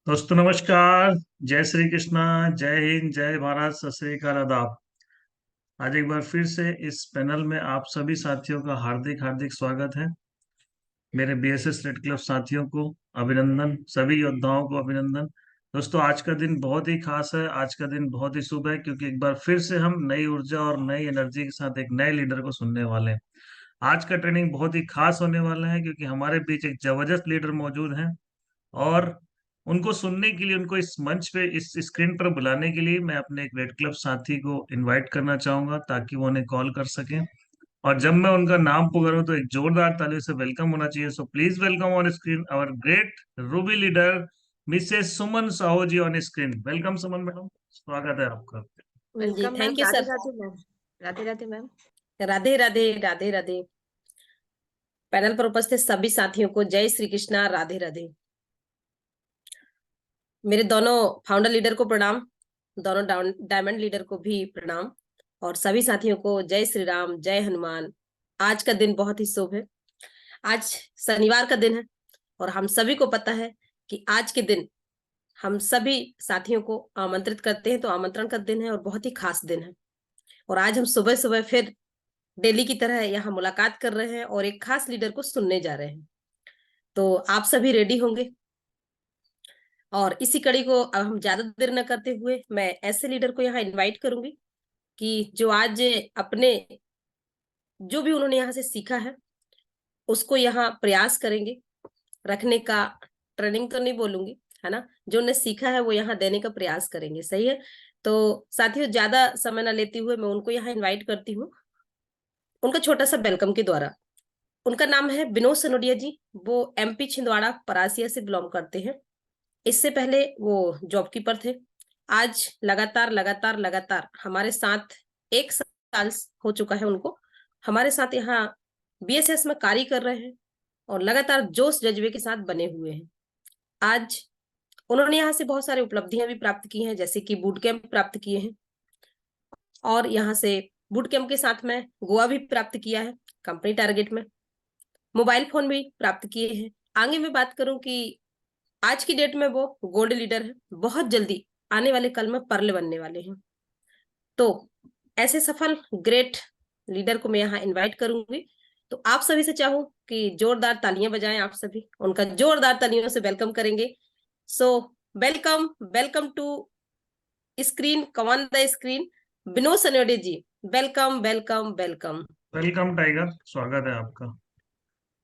दोस्तों नमस्कार। जय श्री कृष्णा। जय हिंद, जय भारत, सत श्री अकाल, आदाब। आज एक बार फिर से इस पैनल में आप सभी साथियों का हार्दिक हार्दिक स्वागत है। मेरे बीएसएस रेड क्लब साथियों को अभिनंदन, सभी योद्धाओं को अभिनंदन। दोस्तों आज का दिन बहुत ही खास है, आज का दिन बहुत ही शुभ है, क्योंकि एक बार फिर से हम नई ऊर्जा और नई एनर्जी के साथ एक नए लीडर को सुनने वाले हैं। आज का ट्रेनिंग बहुत ही खास होने वाला है, क्योंकि हमारे बीच एक जबरदस्त लीडर मौजूद है। और उनको सुनने के लिए, उनको इस मंच पे, इस स्क्रीन पर बुलाने के लिए मैं अपने एक रेड क्लब साथी को इनवाइट करना चाहूंगा, ताकि वो उन्हें कॉल कर सकें। और जब मैं उनका नाम पुकारूं तो एक जोरदार ताली से वेलकम होना चाहिए। So please welcome on screen our great ruby leader missus Suman Sahu ji on screen. Welcome Suman madam, स्वागत है आपका। जी welcome ma'am. Thank you Radhe sir. Radhe ma'am. Radhe Radhe ma'am. Radhe Radhe Radhe Radhe. Panel पर उपस्थित सभी साथियों को जय श्री कृष्णा, राधे राधे। मेरे दोनों फाउंडर लीडर को प्रणाम, दोनों डायमंड लीडर को भी प्रणाम, और सभी साथियों को जय श्री राम, जय हनुमान। आज का दिन बहुत ही शुभ है। आज शनिवार का दिन है और हम सभी को पता है कि आज के दिन हम सभी साथियों को आमंत्रित करते हैं, तो आमंत्रण का दिन है और बहुत ही खास दिन है। और आज हम सुबह सुबह फिर डेली की तरह यहाँ मुलाकात कर रहे हैं और एक खास लीडर को सुनने जा रहे हैं। तो आप सभी रेडी होंगे, और इसी कड़ी को अब हम ज्यादा देर न करते हुए मैं ऐसे लीडर को यहाँ इनवाइट करूंगी कि जो आज अपने जो भी उन्होंने यहाँ से सीखा है उसको यहाँ प्रयास करेंगे रखने का। ट्रेनिंग तो नहीं बोलूंगी, है ना, जो उन्हें सीखा है वो यहाँ देने का प्रयास करेंगे। सही है। तो साथियों ज्यादा समय न लेते हुए मैं उनको यहाँ इन्वाइट करती हूँ उनका छोटा सा वेलकम के द्वारा। उनका नाम है विनोद सनोडिया जी। वो एमपी छिंदवाड़ा परासिया से बिलोंग करते हैं। इससे पहले वो जॉब कीपर थे। आज लगातार लगातार लगातार हमारे साथ 1 साल हो चुका है उनको हमारे साथ यहाँ बीएसएस में कार्य कर रहे हैं, और लगातार जोश जज्बे के साथ बने हुए हैं। आज उन्होंने यहाँ से बहुत सारी उपलब्धियां भी प्राप्त की हैं, जैसे कि बूट कैंप प्राप्त किए हैं, और यहाँ से बूट कैंप के साथ में गोवा भी प्राप्त किया है कंपनी टारगेट में। मोबाइल फोन भी प्राप्त किए हैं। आगे मैं बात करूं कि आज की डेट में वो गोल्ड लीडर है। बहुत जल्दी आने वाले कल में पर्ल बनने वाले हैं। तो ऐसे सफल ग्रेट लीडर को मैं यहाँ इनवाइट करूंगी। तो आप सभी से चाहूं कि जोरदार तालियां बजाएं, आप सभी उनका जोरदार तालियों से वेलकम करेंगे। So welcome, welcome to screen, come on the screen, Vinod Sanode ji. Welcome welcome welcome. Welcome tiger, स्वागत है आपका।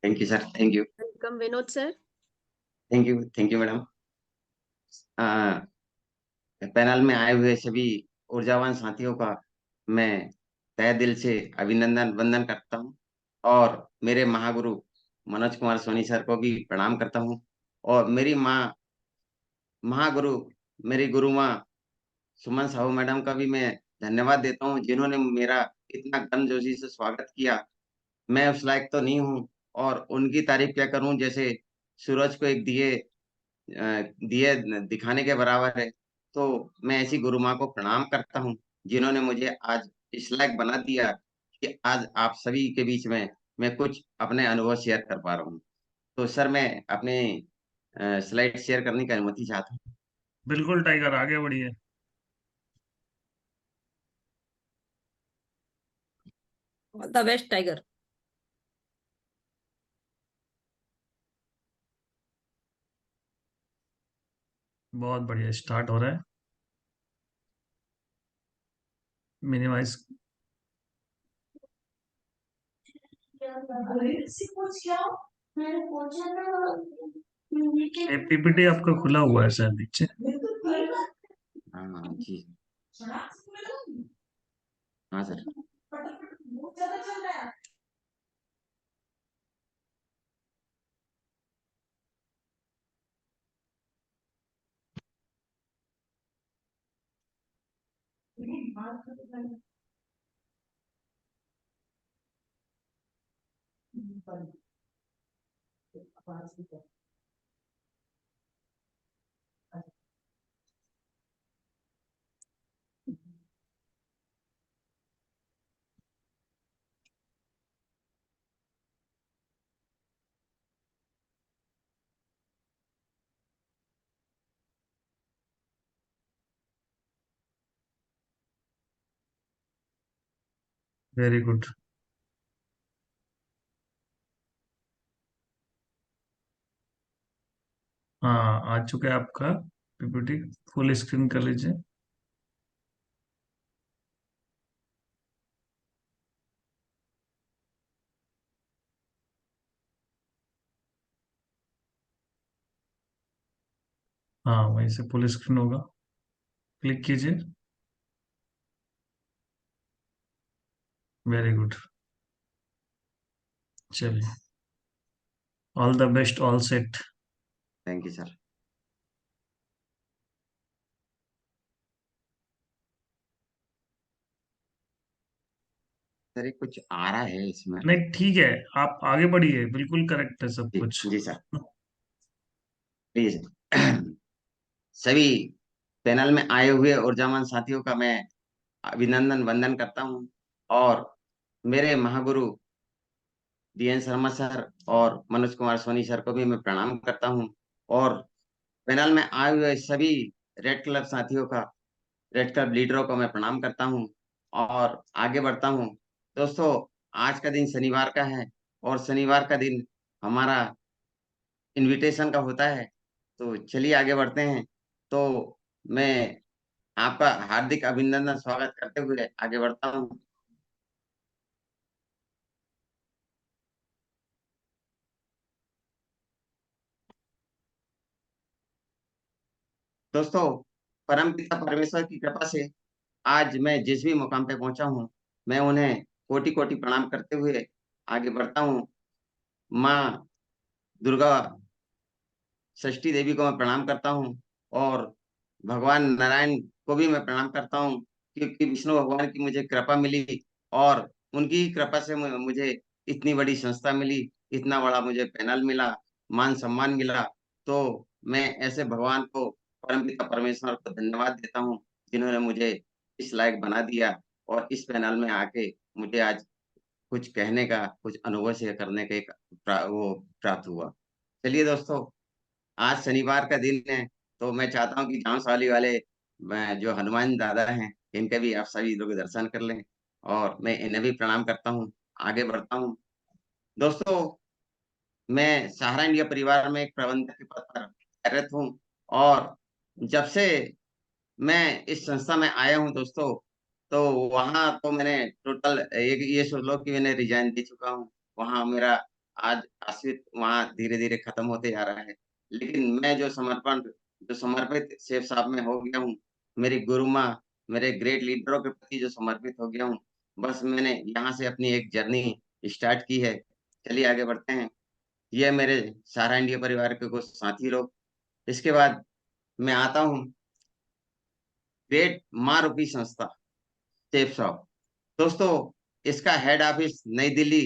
Thank you sir. Thank you. Welcome Vinod sir. Thank you madam. Panel में आए हुए सभी ऊर्जावान साथियों का मैं तहे दिल से अभिनंदन वंदन करता हूं, और मेरे महागुरु मनोज कुमार सोनी सर को भी प्रणाम करता हूं, और मेरी माँ महागुरु, मेरी गुरु माँ सुमन साहू मैडम का भी मैं धन्यवाद देता हूं, जिन्होंने मेरा इतना गर्मजोशी से स्वागत किया। मैं उस लायक तो नहीं हूँ, और उनकी तारीफ क्या करूं, जैसे सूरज को एक दिए दिखाने के बराबर है। तो मैं ऐसी गुरु माँ को प्रणाम करता हूँ, जिन्होंने मुझे आज इस लायक बना दिया कि आज आप सभी के बीच में मैं कुछ अपने अनुभव शेयर कर पा रहा हूँ। तो सर मैं अपने स्लाइड शेयर करने की अनुमति चाहता हूँ। बिल्कुल टाइगर, आगे बढ़िए। All the best tiger. बहुत बढ़िया, स्टार्ट हो रहा है। मिनिमाइज। ये पीपीटी आपका खुला हुआ है शायद नीचे। हाँ जी। हाँ सर। Very good. हाँ, आ चुका है आपका पीपीटी। फुल स्क्रीन कर लीजिए। हाँ, वहीं से फुल स्क्रीन होगा। क्लिक कीजिए। Very good. चलिए, all the best, all set. Thank you sir. Sir ये कुछ आ रहा है इसमें। नहीं, ठीक है, आप आगे बढ़िए, बिल्कुल करेक्ट है सब जी कुछ। जी सर, प्लीज। सभी पैनल में आए हुए ऊर्जावान साथियों का मैं अभिनंदन वंदन करता हूँ, और मेरे महागुरु DN शर्मा सर और मनोज कुमार सोनी सर को भी मैं प्रणाम करता हूँ, और पैनल में आए हुए सभी रेड क्लब साथियों का, रेड क्लब लीडरों को मैं प्रणाम करता हूँ, और आगे बढ़ता हूँ। दोस्तों, आज का दिन शनिवार का है, और शनिवार का दिन हमारा इनविटेशन का होता है। तो चलिए आगे बढ़ते हैं। तो मैं आपका हार्दिक अभिनंदन स्वागत करते हुए आगे बढ़ता हूँ। दोस्तों, परमपिता परमेश्वर की कृपा से आज मैं जिस भी मुकाम पे पहुंचा हूँ, मैं उन्हें कोटि कोटि प्रणाम करते हुए आगे बढ़ता हूँ। माँ दुर्गा षष्ठी देवी को मैं प्रणाम करता हूँ, और भगवान नारायण को भी मैं प्रणाम करता हूँ, क्योंकि विष्णु भगवान की मुझे कृपा मिली, और उनकी ही कृपा से मुझे इतनी बड़ी संस्था मिली, इतना बड़ा मुझे पैनल मिला, मान सम्मान मिला। तो मैं ऐसे भगवान को, परमपिता परमेश्वर को धन्यवाद देता हूँ, जिन्होंने मुझे इस लायक बना दिया, और इस पैनल में आके मुझे आज कुछ कहने का, कुछ अनुभव शेयर करने का एक वो प्राप्त हुआ। चलिए दोस्तों, आज शनिवार का दिन है, तो मैं चाहता हूँ कि जामसावली वाले जो हनुमान दादा हैं, इनके भी आप सभी लोग दर्शन कर लें, और मैं इन्हें भी प्रणाम करता हूँ। आगे बढ़ता हूँ। दोस्तों, मैं सहारा इंडिया परिवार में एक प्रबंधक के पद पर कार्यरत हूँ, और जब से मैं इस संस्था में आया हूँ दोस्तों, तो वहाँ तो मैंने टोटल एक ये सोच लो कि मैंने रिजाइन दे चुका हूँ। वहाँ मेरा आज आश्रित वहाँ धीरे धीरे खत्म होते जा रहा है, लेकिन मैं जो समर्पित शेख साहब में हो गया हूँ, मेरी गुरु माँ, मेरे ग्रेट लीडरों के प्रति जो समर्पित हो गया हूँ, बस मैंने यहाँ से अपनी एक जर्नी स्टार्ट की है। चलिए आगे बढ़ते हैं। ये मेरे सहारा इंडिया परिवार के कुछ साथी लोग। इसके बाद मैं आता हूँ ग्रेट माँ रूपी संस्था, सेफ शॉप। दोस्तों, इसका हेड ऑफिस नई दिल्ली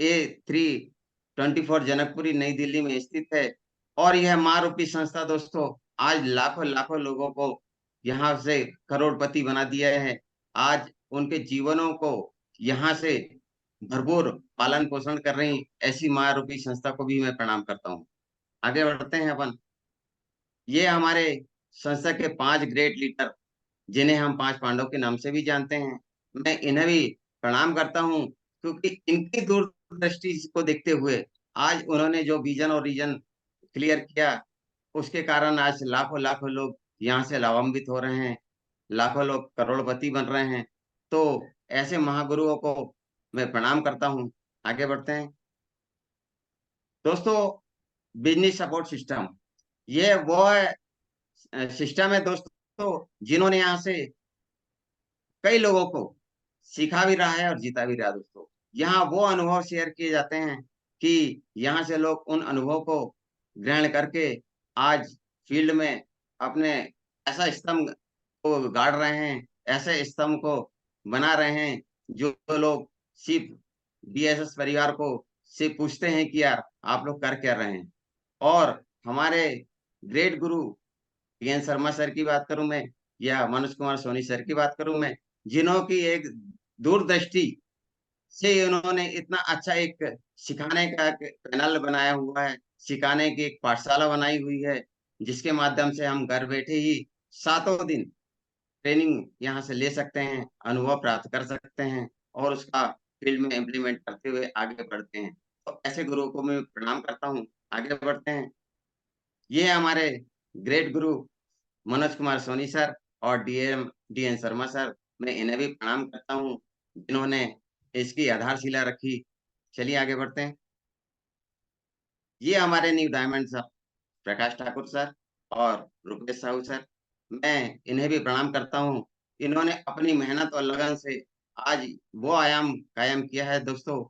A324 जनकपुरी नई दिल्ली में स्थित है, और यह माँ रूपी संस्था दोस्तों आज लाखों लाखों लोगों को यहाँ से करोड़पति बना दिया है। आज उनके जीवनों को यहाँ से भरपूर पालन पोषण कर रही ऐसी माँ रूपी संस्था को भी मैं प्रणाम करता हूँ। आगे बढ़ते हैं अपन। ये हमारे संस्था के 5 ग्रेट लीडर, जिन्हें हम 5 पांडव के नाम से भी जानते हैं, मैं इन्हें भी प्रणाम करता हूँ, क्योंकि इनकी दूरदृष्टि को देखते हुए आज उन्होंने जो विजन और रीजन क्लियर किया, उसके कारण आज लाखों लाखों लोग यहाँ से लाभान्वित हो रहे हैं, लाखों लोग करोड़पति बन रहे हैं। तो ऐसे महागुरुओं को मैं प्रणाम करता हूँ। आगे बढ़ते हैं। दोस्तों, बिजनेस सपोर्ट सिस्टम, ये वो सिस्टम है दोस्तों, जिन्होंने यहाँ से कई लोगों को सिखा भी रहा है और जीता भी रहा है दोस्तों। यहाँ वो अनुभव शेयर किए जाते हैं कि यहाँ से लोग उन अनुभव को ग्रहण करके आज फील्ड में अपने ऐसा स्तंभ को गाड़ रहे हैं, ऐसे स्तंभ को बना रहे हैं, जो लोग सिर्फ BSS परिवार को सिर्फ पूछते हैं कि यार आप लोग कर क्या रहे हैं। और हमारे ग्रेट गुरु DN शर्मा सर की बात करूं मैं, या मनोज कुमार सोनी सर की बात करूं मैं, जिन्हों की एक दूरदृष्टि से उन्होंने इतना अच्छा एक सिखाने का पैनल बनाया हुआ है, सिखाने की एक पाठशाला बनाई हुई है, जिसके माध्यम से हम घर बैठे ही 7 दिन ट्रेनिंग यहाँ से ले सकते हैं, अनुभव प्राप्त कर सकते हैं। और उसका फील्ड में इम्प्लीमेंट करते हुए आगे बढ़ते हैं। तो ऐसे गुरुओं को मैं प्रणाम करता हूँ। आगे बढ़ते हैं। ये हमारे ग्रेट गुरु मनोज कुमार सोनी सर और डी एन शर्मा सर, मैं इन्हें भी प्रणाम करता हूँ, जिन्होंने इसकी आधारशिला रखी। चलिए आगे बढ़ते हैं। ये हमारे new diamond sir Prakash Thakur sir और रुपेश साहू सर, मैं इन्हें भी प्रणाम करता हूँ। इन्होंने अपनी मेहनत और लगन से आज वो आयाम कायम किया है दोस्तों,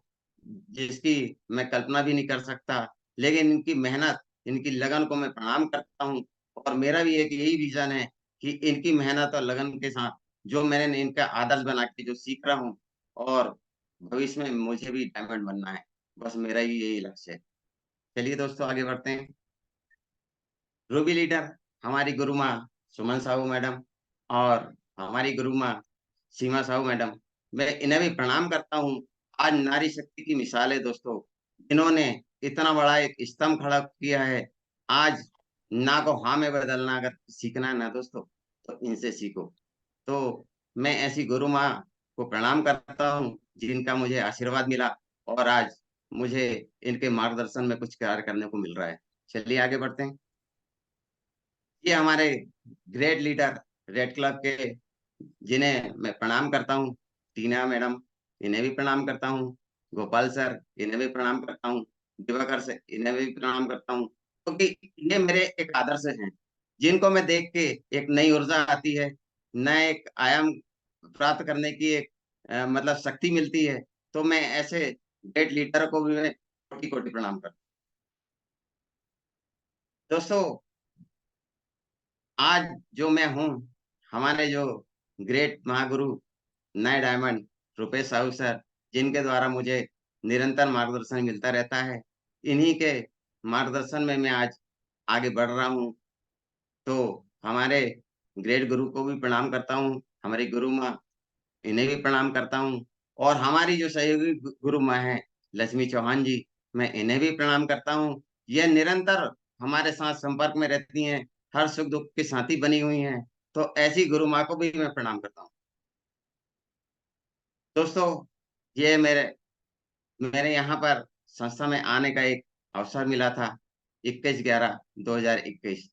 जिसकी मैं कल्पना भी नहीं कर सकता। लेकिन इनकी मेहनत, इनकी लगन को मैं प्रणाम करता हूँ। और मेरा भी एक यही विजन है कि इनकी मेहनत और लगन के साथ जो मैंने इनका आदर्श बना के जो सीख रहा हूँ, और भविष्य में मुझे भी डायमंड बनना है। बस मेरा भी यही लक्ष्य है। चलिए दोस्तों आगे बढ़ते हैं। रूबी लीडर हमारी गुरु माँ सुमन साहू मैडम और हमारी गुरु माँ सीमा साहू मैडम, मैं इन्हें भी प्रणाम करता हूँ। आज नारी शक्ति की मिसाल है दोस्तों, इन्होंने इतना बड़ा एक स्तंभ खड़ा किया है। आज ना को हाँ में बदलना अगर सीखना है ना दोस्तों, तो इनसे सीखो। तो मैं ऐसी गुरु माँ को प्रणाम करता हूँ, जिनका मुझे आशीर्वाद मिला और आज मुझे इनके मार्गदर्शन में कुछ कार्य करने को मिल रहा है। चलिए आगे बढ़ते हैं। ये हमारे ग्रेट लीडर रेड क्लब के, जिन्हें मैं प्रणाम करता हूँ, टीना मैडम, इन्हें भी प्रणाम करता हूँ। गोपाल सर, इन्हें भी प्रणाम करता हूँ। दिवाकर सर, इन्हें भी प्रणाम करता हूँ, क्योंकि ये मेरे एक आदर्श हैं, जिनको मैं देख के एक नई ऊर्जा आती है, नए एक आयाम प्राप्त करने की एक मतलब शक्ति मिलती है। तो मैं ऐसे ग्रेट लीडर को भी मैं कोटि कोटि प्रणाम करता हूँ दोस्तों। आज जो मैं हूँ, हमारे जो ग्रेट महागुरु नए डायमंड रुपेश साहू सर, जिनके द्वारा मुझे निरंतर मार्गदर्शन मिलता रहता है, इन्हीं के मार्गदर्शन में मैं आज आगे बढ़ रहा हूँ। तो हमारे ग्रेट गुरु को भी प्रणाम करता हूँ, हमारी गुरु माँ, इन्हें भी प्रणाम करता हूँ। और हमारी जो सहयोगी गुरु माँ है लक्ष्मी चौहान जी, मैं इन्हें भी प्रणाम करता हूँ। ये निरंतर हमारे साथ संपर्क में रहती हैं, हर सुख दुख की साथी बनी हुई हैं। तो ऐसी गुरु माँ को भी मैं प्रणाम करता हूँ दोस्तों। ये मेरे मेरे यहाँ पर संस्था में आने का एक अवसर मिला था 21/11/2021।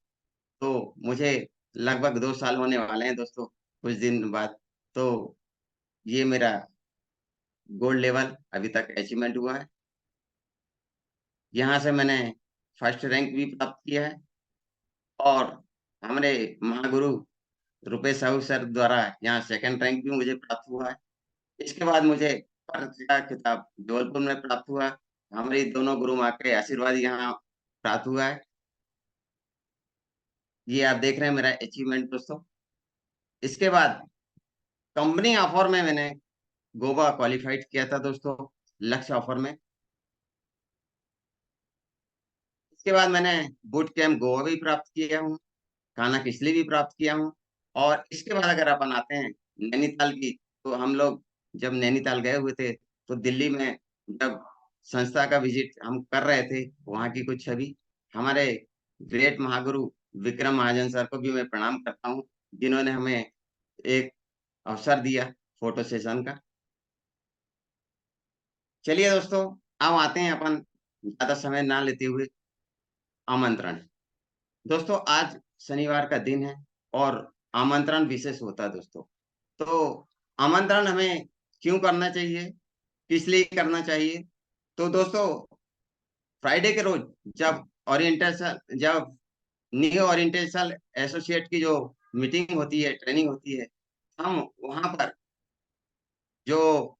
तो मुझे लगभग 2 साल होने वाले हैं दोस्तों, कुछ दिन बाद। तो ये मेरा गोल्ड लेवल अभी तक अचीवमेंट हुआ है। यहाँ से मैंने फर्स्ट रैंक भी प्राप्त किया है, और हमारे महागुरु रुपेश साहू सर द्वारा यहाँ सेकंड रैंक भी मुझे प्राप्त हुआ है। इसके बाद मुझे भारत का खिताब जबलपुर में प्राप्त हुआ। हमारी दोनों गुरु माँ के आशीर्वाद यहाँ प्राप्त हुआ है। ये आप देख रहे हैं मेरा अचीवमेंट दोस्तों। इसके बाद कंपनी ऑफर में मैंने गोवा क्वालिफाइड किया था दोस्तों, लक्ष्य ऑफर में। इसके बाद मैंने बूट कैंप गोवा भी प्राप्त किया हूँ, कान्हा किसली भी प्राप्त किया हूँ। और इसके बाद अगर अपन आते हैं नैनीताल की, तो हम लोग जब नैनीताल गए हुए थे, तो दिल्ली में जब संस्था का विजिट हम कर रहे थे, वहाँ की कुछ छवि, हमारे ग्रेट महागुरु विक्रम महाजन सर को भी मैं प्रणाम करता हूँ, जिन्होंने हमें एक अवसर दिया फोटो सेशन का। चलिए दोस्तों, अब आते हैं अपन ज्यादा समय ना लेते हुए आमंत्रण। दोस्तों आज शनिवार का दिन है और आमंत्रण विशेष होता है दोस्तों। तो आमंत्रण हमें क्यों करना चाहिए, किस लिए करना चाहिए? तो दोस्तों, फ्राइडे के रोज जब न्यू ओरिएंटेशन एसोसिएट की जो मीटिंग होती है, ट्रेनिंग होती है, हम वहां पर जो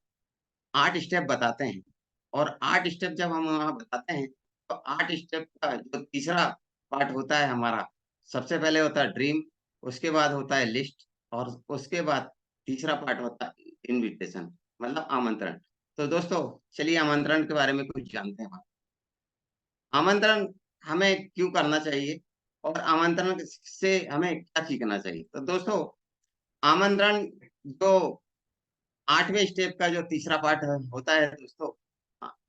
8 स्टेप बताते हैं। और 8 स्टेप जब हम वहां बताते हैं, तो 8 स्टेप का जो तीसरा पार्ट होता है हमारा, सबसे पहले होता है ड्रीम, उसके बाद होता है लिस्ट, और उसके बाद तीसरा पार्ट होता है इनविटेशन, मतलब आमंत्रण। तो दोस्तों, चलिए आमंत्रण के बारे में कुछ जानते हैं। आमंत्रण हमें क्यों करना चाहिए, और आमंत्रण से हमें क्या सीखना चाहिए? तो दोस्तों, आमंत्रण जो 8वें स्टेप का जो तीसरा पार्ट होता है दोस्तों,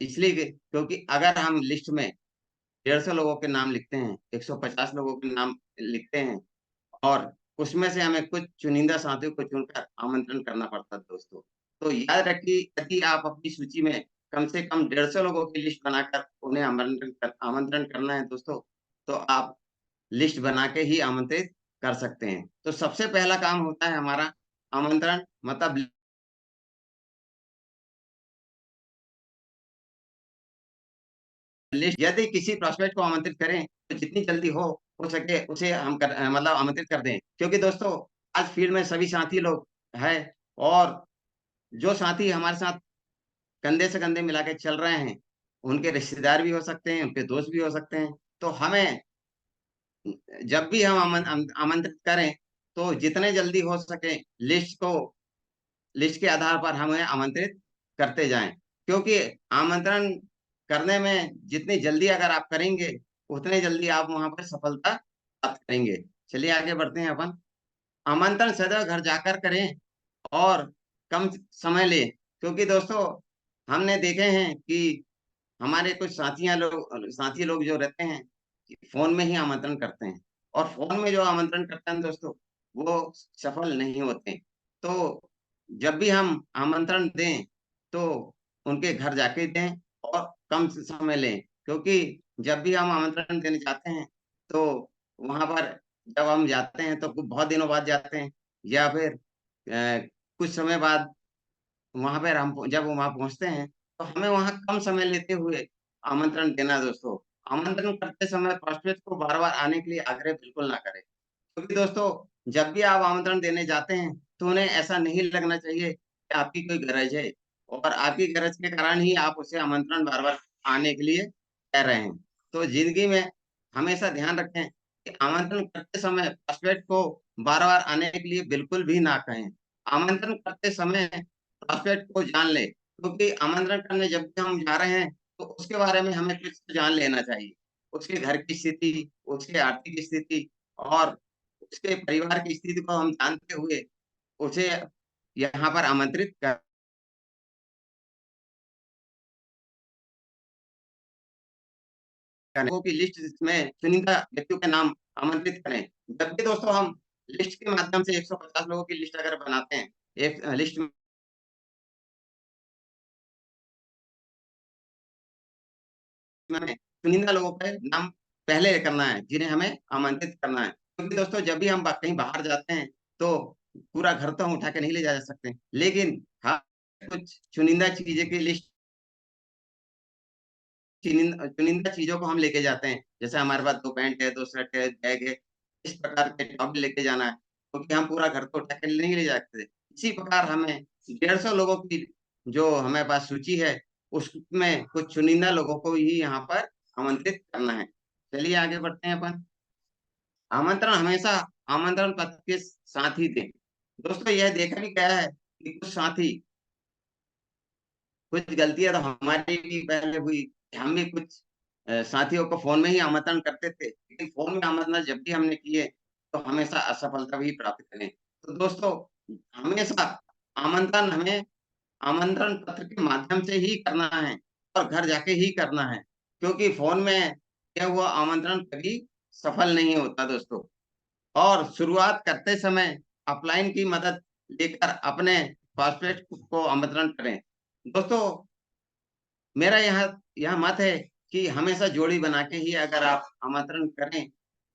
इसलिए क्योंकि अगर हम लिस्ट में 150 लोगों के नाम लिखते हैं, 150 लोगों के नाम लिखते हैं, और उसमें से हमें कुछ चुनिंदा साथियों को चुनकर आमंत्रण करना पड़ता है दोस्तों। तो याद रखिए, यदि आप अपनी सूची में कम से कम 150 लोगों की लिस्ट बनाकर उन्हें आमंत्रण करना है दोस्तों, तो आप लिस्ट बना के ही आमंत्रित कर सकते हैं। तो सबसे पहला काम होता है हमारा आमंत्रण, मतलब लिस्ट। यदि किसी प्रोस्पेक्ट को आमंत्रित करें तो जितनी जल्दी हो सके उसे हम मतलब आमंत्रित कर दें, क्योंकि दोस्तों आज फील्ड में सभी साथी लोग हैं, और जो साथी हमारे साथ कंधे से कंधे मिला के चल रहे हैं, उनके रिश्तेदार भी हो सकते हैं, उनके दोस्त भी हो सकते हैं। तो हमें जब भी हम आमंत्रित करें तो जितने जल्दी हो सके लिस्ट के आधार पर हमें आमंत्रित करते जाएं, क्योंकि आमंत्रण करने में जितनी जल्दी अगर आप करेंगे उतने जल्दी आप वहां पर सफलता प्राप्त करेंगे। चलिए आगे बढ़ते हैं अपन। आमंत्रण सदैव घर जाकर करें और कम समय ले, क्योंकि दोस्तों हमने देखे हैं कि हमारे कुछ साथी लोग जो रहते हैं फोन में ही आमंत्रण करते हैं, और फोन में जो आमंत्रण करते हैं दोस्तों वो सफल नहीं होते। तो जब भी हम आमंत्रण दें तो उनके घर जाके दें और कम समय लें, क्योंकि जब भी हम आमंत्रण देने जाते हैं तो वहां पर जब हम जाते हैं तो बहुत दिनों बाद जाते हैं, या फिर कुछ समय बाद वहां पर हम जब वहां पहुंचते हैं तो हमें वहां कम समय लेते हुए आमंत्रण देना दोस्तों। आमंत्रण करते समय प्रोस्पेक्ट को बार बार आने के लिए आग्रह बिल्कुल ना करें, क्योंकि दोस्तों जब भी आप आमंत्रण देने जाते हैं तो उन्हें ऐसा नहीं लगना चाहिए कि आपकी कोई गरज है, और आपकी गरज के कारण ही आप उसे आमंत्रण बार बार आने के लिए कह रहे हैं। तो जिंदगी में हमेशा ध्यान रखें कि आमंत्रण करते समय प्रोस्पेक्ट को बार बार आने के लिए बिल्कुल भी ना कहें। आमंत्रण करते समय प्रोस्पेक्ट को जान ले, क्योंकि आमंत्रण करने जब भी हम जा रहे हैं तो उसके बारे में हमें कुछ तो जान लेना चाहिए। उसके घर की स्थिति, उसकी आर्थिक स्थिति और उसके परिवार की स्थिति को हम जानते हुए उसे यहाँ पर आमंत्रित लोगों की लिस्ट में चुनिंदा व्यक्तियों के नाम आमंत्रित करें। जबकि दोस्तों हम लिस्ट के माध्यम से 150 लोगों की लिस्ट अगर बनाते हैं, एक लिस्ट में चुनिंदा लोगों के नाम पहले करना है जिन्हें हमें आमंत्रित करना है, क्योंकि दोस्तों जब भी हम कहीं बाहर जाते हैं तो पूरा घर तो हम उठा के नहीं ले जा सकते, लेकिन हाँ कुछ चुनिंदा चीजें की लिस्ट, चुनिंदा चीजों को हम लेके जाते हैं। जैसे हमारे पास 2 पैंट है, 2 शर्ट है, बैग है, इस प्रकार के टॉवल लेके जाना है, क्योंकि हम पूरा घर तो उठा के नहीं ले जा सकते। इसी प्रकार हमें 150 लोगों की जो हमारे पास सूची है उसमें कुछ चुनिंदा लोगों को ही यहाँ पर आमंत्रित करना है। चलिए आगे बढ़ते हैं अपन। आमंत्रण हमेशा आमंत्रण पत्र के साथ ही दें। दोस्तों यह देखा भी गया है कि कुछ साथी, कुछ गलतियां तो हमारी भी पहले हुई, हम भी कुछ साथियों को फोन में ही आमंत्रण करते थे, लेकिन फोन में आमंत्रण जब भी हमने किए तो हमेशा असफलता भी प्राप्त करें। तो दोस्तों हमेशा आमंत्रण हमें आमंत्रण पत्र के माध्यम से ही करना है और घर जाके ही करना है, क्योंकि फोन में क्या हुआ आमंत्रण कभी सफल नहीं होता दोस्तों। और शुरुआत करते समय अपलाइन की मदद लेकर अपने प्रोस्पेक्ट को आमंत्रण करें। दोस्तों मेरा यह मत है कि हमेशा जोड़ी बना के ही अगर आप आमंत्रण करें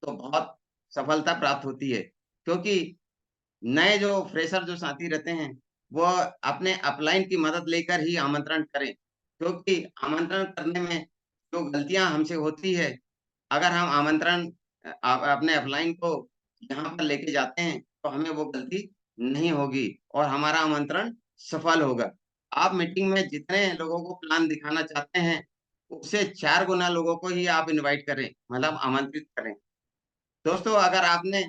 तो बहुत सफलता प्राप्त होती है, क्योंकि नए जो फ्रेशर जो साथी रहते हैं वो अपने अपलाइन की मदद लेकर ही आमंत्रण करें, क्योंकि आमंत्रण करने में जो गलतियां हमसे होती है, अगर हम आमंत्रण अपने अपलाइन को यहाँ पर लेके जाते हैं तो हमें वो गलती नहीं होगी और हमारा आमंत्रण सफल होगा। आप मीटिंग में जितने लोगों को प्लान दिखाना चाहते हैं उससे 4 गुना लोगों को ही आप इनवाइट करें, मतलब आमंत्रित करें। दोस्तों अगर आपने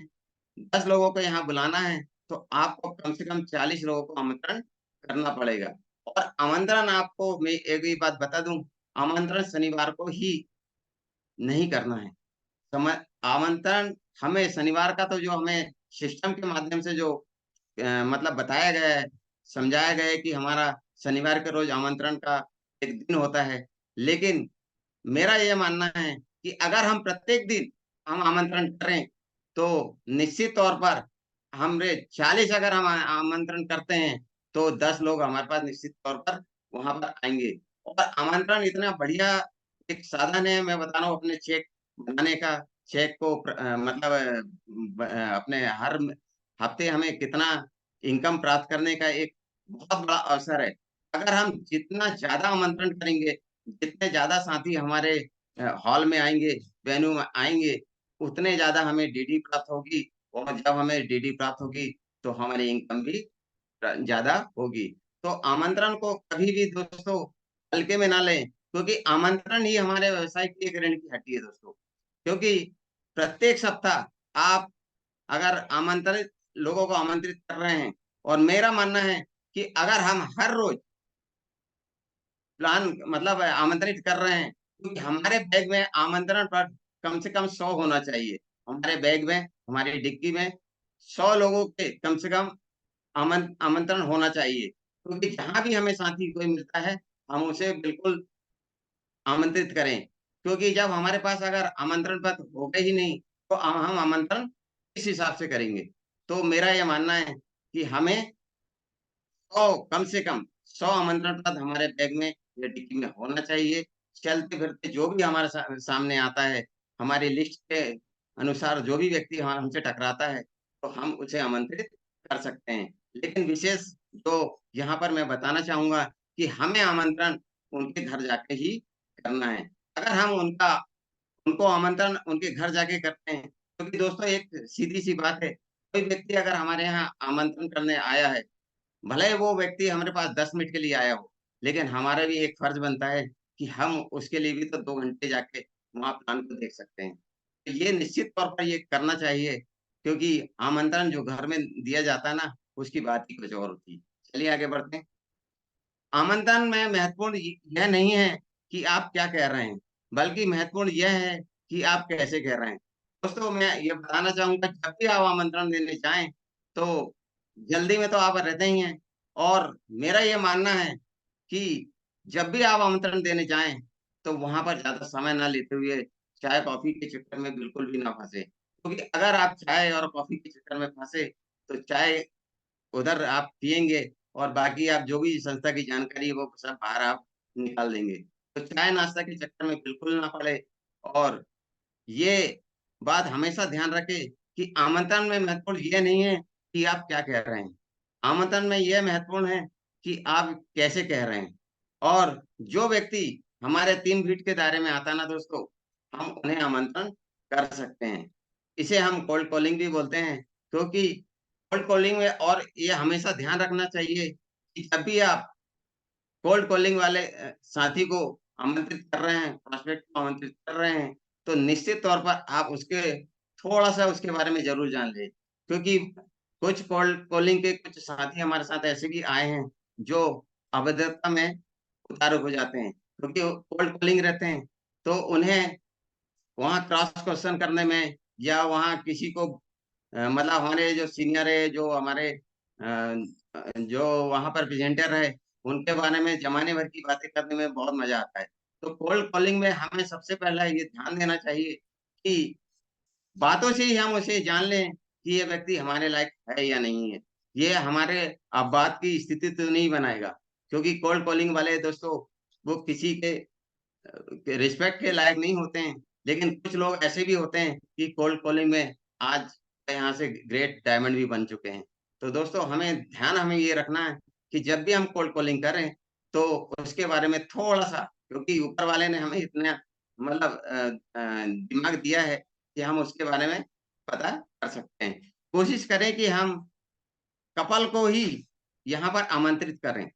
10 लोगों को यहाँ बुलाना है तो आपको कम से कम 40 लोगों को आमंत्रण करना पड़ेगा। और आमंत्रण आपको मैं एक ही बात बता दूं, आमंत्रण शनिवार को ही नहीं करना है। समय आमंत्रण हमें शनिवार का तो जो हमें सिस्टम के माध्यम से जो मतलब बताया गया है, समझाया गया है कि हमारा शनिवार के रोज आमंत्रण का एक दिन होता है, लेकिन मेरा यह मानना है कि अगर हम प्रत्येक दिन हम आमंत्रण करें तो निश्चित तौर पर हमरे 40 अगर हम आमंत्रण करते हैं तो 10 लोग हमारे पास निश्चित तौर पर वहां पर आएंगे। और आमंत्रण इतना बढ़िया एक साधन है, मैं बता रहा हूँ, अपने चेक बनाने का। चेक को मतलब अपने हर हफ्ते हमें कितना इनकम प्राप्त करने का एक बहुत बड़ा अवसर है। अगर हम जितना ज्यादा आमंत्रण करेंगे, जितने ज्यादा साथी हमारे हॉल में आएंगे, वेन्यू में आएंगे, उतने ज्यादा हमें डीडी प्राप्त होगी। और जब हमें डीडी प्राप्त होगी तो हमारी इनकम भी ज्यादा होगी। तो आमंत्रण को कभी भी दोस्तों हल्के में ना लें, क्योंकि आमंत्रण ही हमारे व्यवसाय की एक रीढ़ की हड्डी है दोस्तों। क्योंकि प्रत्येक सप्ताह आप अगर आमंत्रित लोगों को आमंत्रित कर रहे हैं, और मेरा मानना है कि अगर हम हर रोज प्लान मतलब आमंत्रित कर रहे हैं, क्योंकि हमारे बैग में आमंत्रण पर कम से कम 100 होना चाहिए। हमारे बैग में, हमारी डिक्की में 100 लोगों के कम से कम आमंत्रण होना चाहिए। क्योंकि जहां भी हमें साथी कोई मिलता है, हम उसे बिल्कुल आमंत्रित करें। क्योंकि जब हमारे पास अगर आमंत्रण पत्र होगा ही नहीं, तो हम आमंत्रण किस हिसाब से करेंगे। तो मेरा यह मानना है कि हमें 100 कम से कम 100 आमंत्रण पत्र हमारे बैग में या डिक्की में होना चाहिए। चलते फिरते जो भी हमारे सामने आता है, हमारी लिस्ट के अनुसार जो भी व्यक्ति हमसे टकराता है, तो हम उसे आमंत्रित कर सकते हैं। लेकिन विशेष जो यहाँ पर मैं बताना चाहूंगा कि हमें आमंत्रण उनके घर जाके ही करना है। अगर हम उनको आमंत्रण उनके घर जाके करते हैं, क्योंकि दोस्तों एक सीधी सी बात है, कोई व्यक्ति अगर हमारे यहाँ आमंत्रण करने आया है, भले ही वो व्यक्ति हमारे पास 10 मिनट के लिए आया हो, लेकिन हमारा भी एक फर्ज बनता है कि हम उसके लिए भी तो 2 घंटे जाके वहां प्लान को देख सकते हैं। तो ये निश्चित तौर पर ये करना चाहिए, क्योंकि आमंत्रण जो घर में दिया जाता है ना, उसकी बात ही कुछ और होती है। चलिए आगे बढ़ते हैं। आमंत्रण में महत्वपूर्ण यह नहीं है कि आप क्या कह रहे हैं, बल्कि महत्वपूर्ण यह है कि आप कैसे कह रहे हैं। दोस्तों मैं ये बताना चाहूंगा, जब भी आप आमंत्रण देने जाएं, तो जल्दी में तो आप रहते ही हैं। और मेरा ये मानना है कि जब भी आप आमंत्रण देने जाएं, तो वहां पर ज्यादा समय ना लेते हुए चाय कॉफी के चक्कर में बिल्कुल भी ना फंसे। क्योंकि अगर आप चाय और कॉफी के चक्कर में फंसे, तो चाय उधर आप पिएंगे, और बाकी आप जो भी संस्था की जानकारी है वो सब बाहर आप निकाल देंगे। तो चाय नाश्ता के चक्कर में बिल्कुल ना पड़े। और ये बात हमेशा ध्यान रखें कि आमंत्रण में महत्वपूर्ण ये नहीं है कि आप क्या कह रहे हैं, आमंत्रण में यह महत्वपूर्ण है कि आप कैसे कह रहे हैं। और जो व्यक्ति हमारे 3 फीट के दायरे में आता है ना दोस्तों, हम उन्हें आमंत्रण कर सकते हैं। इसे हम कोल्ड कॉलिंग भी बोलते हैं। क्योंकि कोल्ड कॉलिंग में, और ये हमेशा ध्यान रखना चाहिए कि जब भी आप कोल्ड कॉलिंग वाले साथी को आमंत्रित कर रहे हैं, प्रोस्पेक्ट को आमंत्रित कर रहे हैं, तो निश्चित तौर पर आप उसके थोड़ा सा उसके बारे में जरूर जान लें। क्योंकि कुछ कोल्ड कॉलिंग के कुछ साथी हमारे साथ ऐसे भी आए हैं जो अभद्रता में उतारू हो जाते हैं, क्योंकि कोल्ड कॉलिंग रहते हैं। तो उन्हें वहाँ क्रॉस क्वेश्चन करने में, या वहाँ किसी को मतलब हमारे जो सीनियर है, जो हमारे जो वहाँ पर प्रेजेंटर है, उनके बारे में जमाने भर की बातें करने में बहुत मजा आता है। तो कोल्ड कॉलिंग में हमें सबसे पहला ये ध्यान देना चाहिए कि बातों से ही हम उसे जान लें कि ये व्यक्ति हमारे लायक है या नहीं है। ये हमारे अब बात की स्थिति तो नहीं बनाएगा। क्योंकि कोल्ड कॉलिंग वाले दोस्तों, वो किसी के रिस्पेक्ट के लायक नहीं होते हैं। लेकिन कुछ लोग ऐसे भी होते हैं कि कोल्ड कॉलिंग में आज यहाँ से ग्रेट डायमंड भी बन चुके हैं। तो दोस्तों हमें ये रखना है कि जब भी हम कोल्ड कॉलिंग करें, तो उसके बारे में थोड़ा सा, क्योंकि ऊपर वाले ने हमें इतना मतलब दिमाग दिया है कि हम उसके बारे में पता कर सकते हैं। कोशिश करें कि हम कपल को ही यहाँ पर आमंत्रित करें।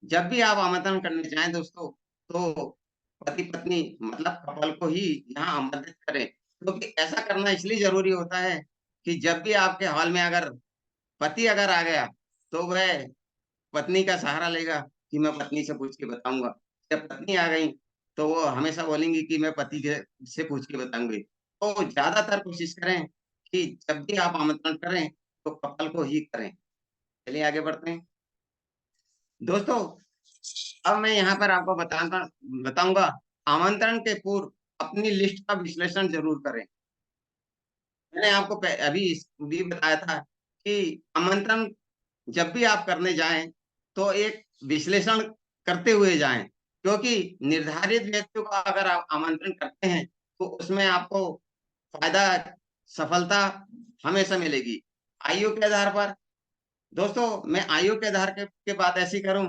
जब भी आप आमंत्रण करने जाएं दोस्तों, तो पति पत्नी मतलब कपल को ही यहाँ आमंत्रित करें। क्योंकि ऐसा करना इसलिए जरूरी होता है कि जब भी आपके हॉल में अगर पति अगर आ गया, तो वह पत्नी का सहारा लेगा कि मैं पत्नी से पूछ के बताऊंगा। जब पत्नी आ गई, तो वो हमेशा बोलेंगी कि मैं पति से पूछ के बताऊंगी। तो ज्यादातर कोशिश करें कि जब भी आप आमंत्रण करें, तो कपल को ही करें। चलिए आगे बढ़ते हैं दोस्तों। अब मैं यहाँ पर आपको बताऊंगा, आमंत्रण के पूर्व अपनी लिस्ट का विश्लेषण जरूर करें। मैंने आपको अभी भी बताया था कि आमंत्रण जब भी आप करने जाएं तो एक विश्लेषण करते हुए जाएं, क्योंकि निर्धारित व्यक्तियों को अगर आप आमंत्रण करते हैं तो उसमें आपको फायदा, सफलता हमेशा मिलेगी। आयु के आधार पर दोस्तों, मैं आयु के आधार के बात ऐसी करूं,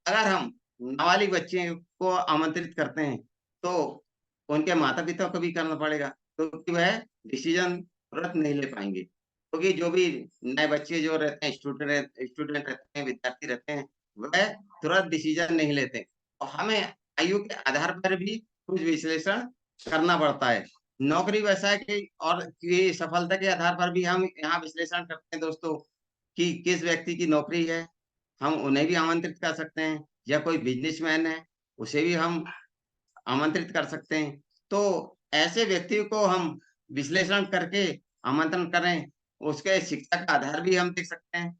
अगर हम नाबालिग बच्चे को आमंत्रित करते हैं तो उनके माता पिता को भी करना पड़ेगा, क्योंकि वह डिसीजन तुरंत नहीं ले पाएंगे, क्योंकि जो भी नए बच्चे जो रहते हैं, स्टूडेंट रहते हैं, विद्यार्थी रहते हैं, वह तुरंत डिसीजन नहीं लेते और हमें आयु के आधार पर भी कुछ विश्लेषण करना पड़ता है। नौकरी व्यवसाय की और की सफलता के आधार पर भी हम यहाँ विश्लेषण करते हैं दोस्तों कि किस व्यक्ति की नौकरी है, हम उन्हें भी आमंत्रित कर सकते हैं, या कोई बिजनेसमैन है उसे भी हम आमंत्रित कर सकते हैं। तो ऐसे व्यक्ति को हम विश्लेषण करके आमंत्रण करें, उसके शिक्षा का आधार भी हम देख सकते हैं,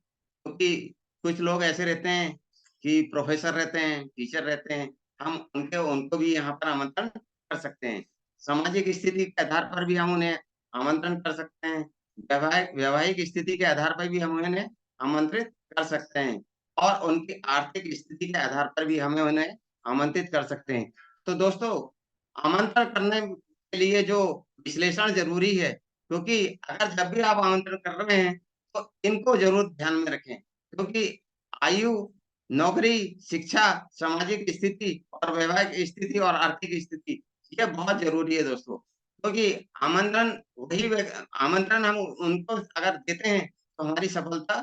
क्योंकि कुछ लोग ऐसे रहते हैं कि प्रोफेसर रहते हैं, टीचर रहते हैं, हम उनको भी यहाँ पर आमंत्रण कर सकते हैं। सामाजिक स्थिति के आधार पर भी हम उन्हें आमंत्रण कर सकते हैं, वैवाहिक वैवाहिक स्थिति के आधार पर भी हम उन्हें आमंत्रित कर सकते हैं और उनकी आर्थिक स्थिति के आधार पर भी हमें उन्हें आमंत्रित कर सकते हैं। तो दोस्तों, आमंत्रण करने के लिए जो विश्लेषण ज़रूरी है, क्योंकि अगर जब भी आप आमंत्रण कर रहे हैं, तो इनको ज़रूर ध्यान में रखें, क्योंकि आयु, नौकरी, शिक्षा, सामाजिक स्थिति और वैवाहिक स्थिति और आर्थिक स्थिति, ये बहुत ज़रूरी है दोस्तों। क्योंकि आमंत्रण हम उनको अगर देते हैं, तो हमारी सफलता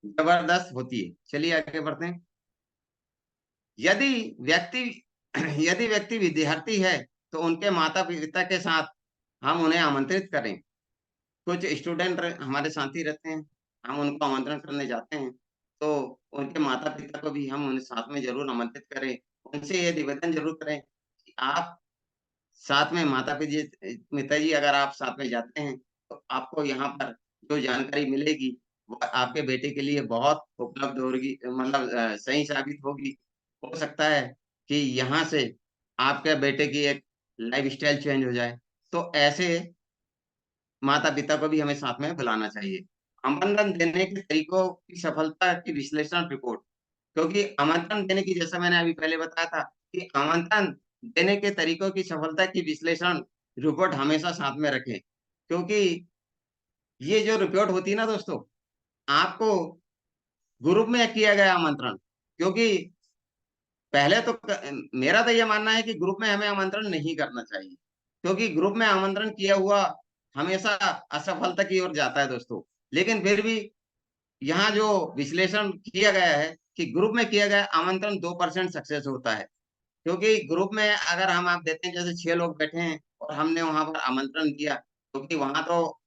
ज़बरदस्त होती है। चलिए आगे बढ़ते हैं। यदि व्यक्ति यदि व्यक्ति विद्यार्थी है, तो उनके माता-पिता के साथ हम उन्हें आमंत्रित करें। कुछ स्टूडेंट हमारे साथी रहते हैं, हम उनको आमंत्रण करने जाते हैं, तो उनके माता-पिता को भी हम उन्हें साथ में ज़रूर आमंत्रित करें। उनसे ये निवेदन ज़रूर करें कि आप साथ में पिताजी अगर आप साथ में जाते हैं, तो आपको यहाँ पर जो जानकारी मिलेगी, वो आपके बेटे के लिए बहुत उपलब्ध होगी, मतलब सही साबित होगी। हो सकता है कि यहाँ से आपके बेटे की एक लाइफ़स्टाइल चेंज हो जाए। तो ऐसे माता-पिता को भी हमें साथ में बुलाना चाहिए। आमंत्रण देने के तरीकों की सफलता की विश्लेषण रिपोर्ट, क्योंकि आमंत्रण देने की, जैसा मैंने अभी पहले बताया था कि आमंत्रण देने के तरीकों की सफलता की विश्लेषण रिपोर्ट हमेशा साथ में रखें। क्योंकि ये जो रिपोर्ट होती है ना दोस्तों, आपको ग्रुप में किया गया आमंत्रण, क्योंकि पहले तो मेरा तो ये मानना है कि ग्रुप में हमें आमंत्रण नहीं करना चाहिए, क्योंकि ग्रुप में आमंत्रण किया हुआ हमेशा असफलता की ओर जाता है दोस्तों। लेकिन फिर भी यहाँ जो विश्लेषण किया गया है कि ग्रुप में किया गया आमंत्रण 2% सक्सेस होता है, क्योंकि ग्रुप में अगर हम आप देते हैं, जैसे 6 लोग बैठे हैं और हमने वहाँ पर आमंत्रण दिया, क्योंकि वहाँ तो